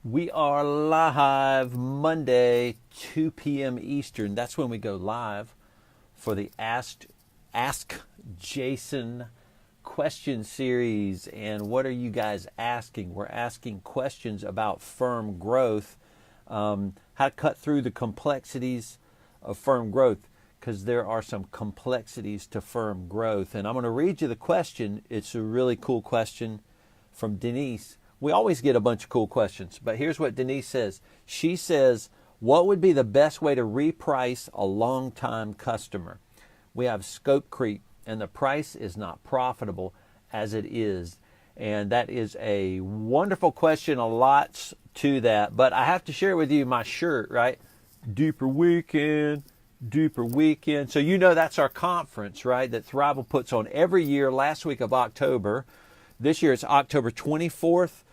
We are live Monday, 2 p.m. Eastern. That's when we go live for the Ask Jason question series. And what are you guys asking? We're asking questions about firm growth, how to cut through the complexities of firm growth, because there are some complexities to firm growth. And I'm going to read you the question. It's a really cool question from Denise. We always get a bunch of cool questions, but here's what Denise says. She says, what would be the best way to reprice a long-time customer? We have scope creep, and the price is not profitable as it is. And that is a wonderful question, a lot to that. But I have to share with you my shirt, right? Deeper Weekend. So you know that's our conference, right, that Thriveal puts on every year, last week of October. This year it's October 24th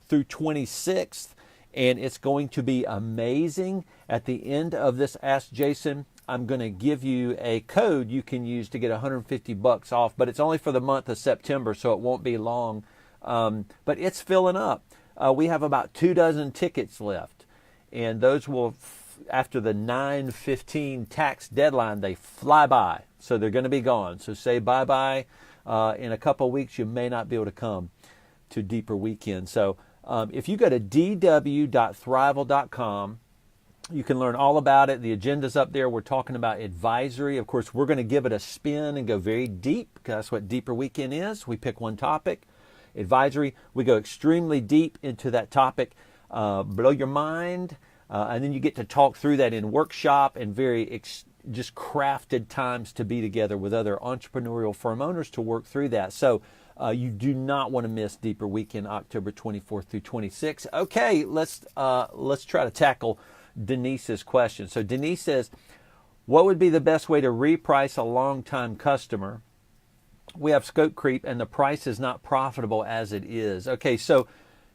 through 26th, and it's going to be amazing. At the end of this Ask Jason, I'm going to give you a code you can use to get $150 off, but it's only for the month of September, so it won't be long. But it's filling up. We have about 24 tickets left, and those will, after the 9/15 tax deadline, they fly by, so they're going to be gone. So say bye-bye. In a couple of weeks, you may not be able to come to Deeper Weekend. So if you go to dw.thriveal.com, you can learn all about it. The agenda's up there. We're talking about advisory. Of course, we're going to give it a spin and go very deep, because that's what Deeper Weekend is. We pick one topic. Advisory, we go extremely deep into that topic, blow your mind, and then you get to talk through that in workshop and very just crafted times to be together with other entrepreneurial firm owners to work through that. So you do not want to miss Deeper Weekend, October 24th through 26th. Okay, let's try to tackle Denise's question. So Denise says, what would be the best way to reprice a long-time customer? We have scope creep and the price is not profitable as it is. Okay, so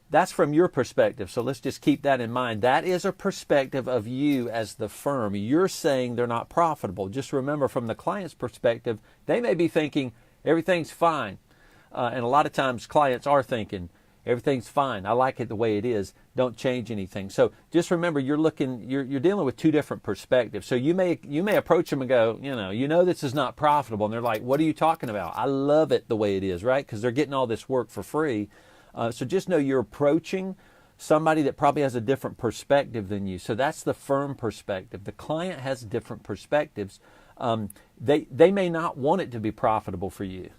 that's from your perspective. So let's just keep that in mind. That is a perspective of you as the firm. You're saying they're not profitable. Just remember, from the client's perspective, they may be thinking everything's fine. And a lot of times clients are thinking everything's fine. I like it the way it is. Don't change anything. So just remember, you're dealing with two different perspectives. So you may approach them and go, you know this is not profitable. And they're like, what are you talking about? I love it the way it is, right? Because they're getting all this work for free. So just know you're approaching somebody that probably has a different perspective than you. So that's the firm perspective. The client has different perspectives. They may not want it to be profitable for you.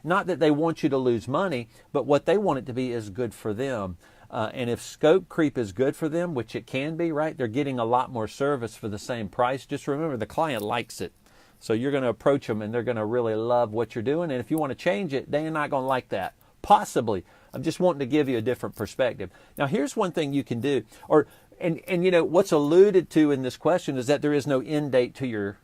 Not that they want you to lose money, but what they want it to be is good for them. And if scope creep is good for them, which it can be, right? They're getting a lot more service for the same price. Just remember, the client likes it. So you're going to approach them and they're going to really love what you're doing. And if you want to change it, they're not going to like that. Possibly. I'm just wanting to give you a different perspective. Now, here's one thing you can do. And what's alluded to in this question is that there is no end date to your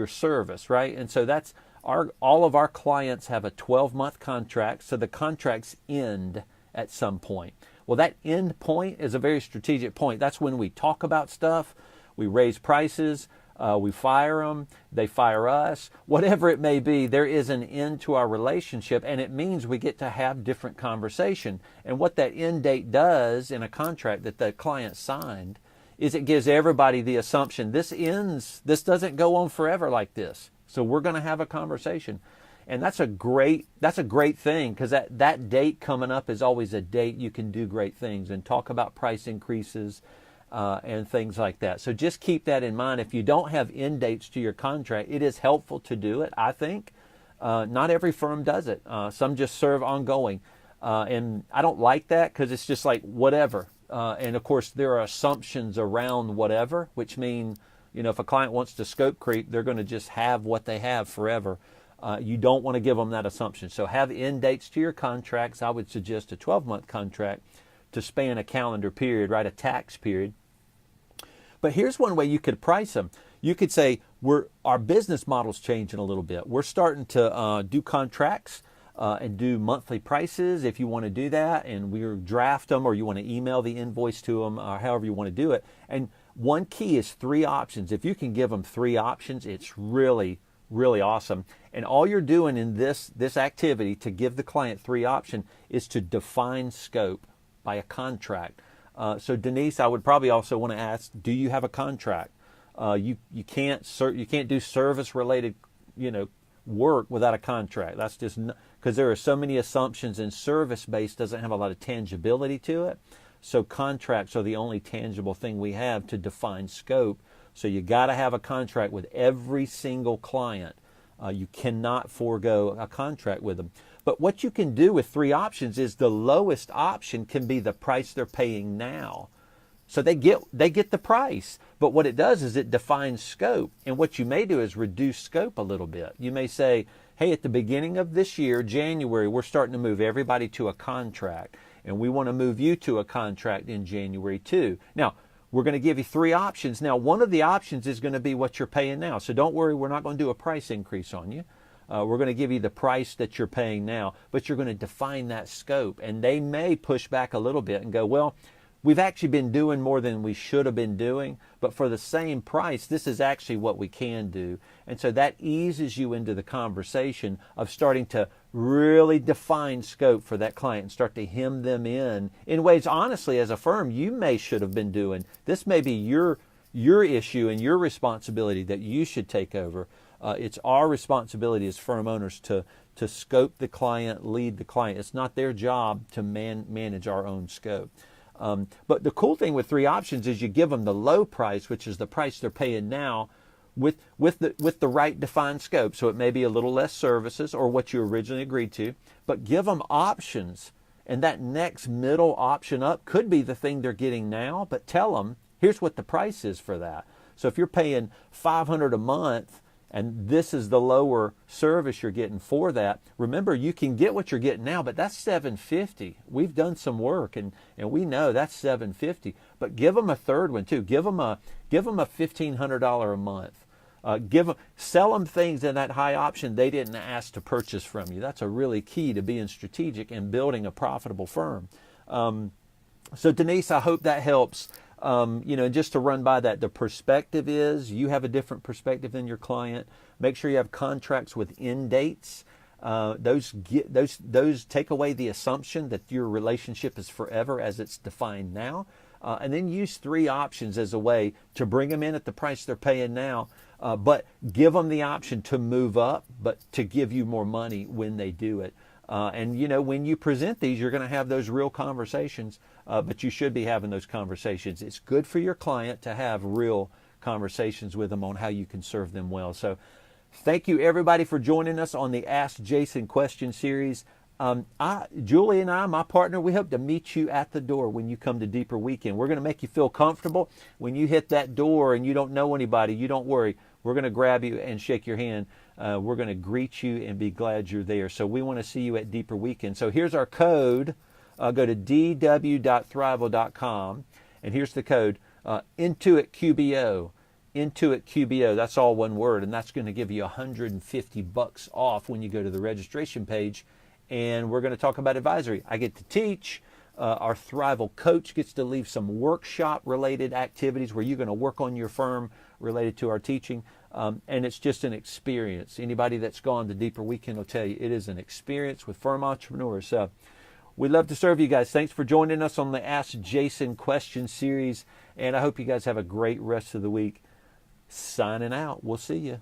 service, right? And so that's all of our clients have a 12-month contract, so the contracts end at some point. Well, that end point is a very strategic point. That's when we talk about stuff, we raise prices, we fire them, they fire us, whatever it may be. There is an end to our relationship, and it means we get to have different conversation. And what that end date does in a contract that the client signed is it gives everybody the assumption this ends, this doesn't go on forever like this. So we're going to have a conversation. And that's a great thing, because that date coming up is always a date you can do great things and talk about price increases and things like that. So just keep that in mind. If you don't have end dates to your contract, it is helpful to do it, I think. Not every firm does it. Some just serve ongoing. And I don't like that, because it's just like whatever. And of course, there are assumptions around whatever, which mean, if a client wants to scope creep, they're going to just have what they have forever. You don't want to give them that assumption. So have end dates to your contracts. I would suggest a 12-month contract to span a calendar period, right? A tax period. But here's one way you could price them. You could say, our business model's changing a little bit. We're starting to do contracts and do monthly prices if you want to do that, and we draft them, or you want to email the invoice to them, or however you want to do it. And one key is 3 options. If you can give them 3 options, it's really, really awesome. And all you're doing in this activity to give the client 3 options is to define scope by a contract. So Denise, I would probably also want to ask, do you have a contract? You can't do service related work without a contract. That's just because there are so many assumptions, and service based doesn't have a lot of tangibility to it. So contracts are the only tangible thing we have to define scope. So you got to have a contract with every single client. You cannot forego a contract with them. But what you can do with 3 options is the lowest option can be the price they're paying now. So they get the price. But what it does is it defines scope. And what you may do is reduce scope a little bit. You may say, hey, at the beginning of this year, January, we're starting to move everybody to a contract. And we want to move you to a contract in January too. Now, we're going to give you 3 options. Now, one of the options is going to be what you're paying now. So don't worry, we're not going to do a price increase on you. We're going to give you the price that you're paying now, but you're going to define that scope. And they may push back a little bit and go, well, we've actually been doing more than we should have been doing, but for the same price, this is actually what we can do. And so that eases you into the conversation of starting to really define scope for that client and start to hem them in ways, honestly, as a firm, you should have been doing. This may be your issue and your responsibility that you should take over. It's our responsibility as firm owners to scope the client, lead the client. It's not their job to manage our own scope. But the cool thing with 3 options is you give them the low price, which is the price they're paying now, with the right defined scope. So it may be a little less services or what you originally agreed to, but give them options. And that next middle option up could be the thing they're getting now, but tell them, here's what the price is for that. So if you're paying $500 a month, and this is the lower service you're getting for that, remember, you can get what you're getting now, but that's $750. We've done some work, and we know that's $750. But give them a third one too. Give them a $1,500 a month. Sell them things in that high option they didn't ask to purchase from you. That's a really key to being strategic and building a profitable firm. So Denise, I hope that helps. Just to run by that, the perspective is you have a different perspective than your client. Make sure you have contracts with end dates. Those take away the assumption that your relationship is forever as it's defined now. And then use 3 options as a way to bring them in at the price they're paying now, but give them the option to move up, but to give you more money when they do it. When you present these, you're going to have those real conversations, but you should be having those conversations. It's good for your client to have real conversations with them on how you can serve them well. So thank you, everybody, for joining us on the Ask Jason question series. Julie and I, my partner, we hope to meet you at the door when you come to Deeper Weekend. We're going to make you feel comfortable. When you hit that door and you don't know anybody, you don't worry. We're going to grab you and shake your hand. We're going to greet you and be glad you're there. So we want to see you at Deeper Weekend. So here's our code. Go to dw.thriveal.com, and here's the code, IntuitQBO. IntuitQBO, that's all one word, and that's going to give you $150 off when you go to the registration page. And we're going to talk about advisory. I get to teach. Our Thriveal coach gets to leave some workshop-related activities where you're going to work on your firm related to our teaching. And it's just an experience. Anybody that's gone to Deeper Weekend will tell you it is an experience with firm entrepreneurs. So we'd love to serve you guys. Thanks for joining us on the Ask Jason question series. And I hope you guys have a great rest of the week. Signing out. We'll see you.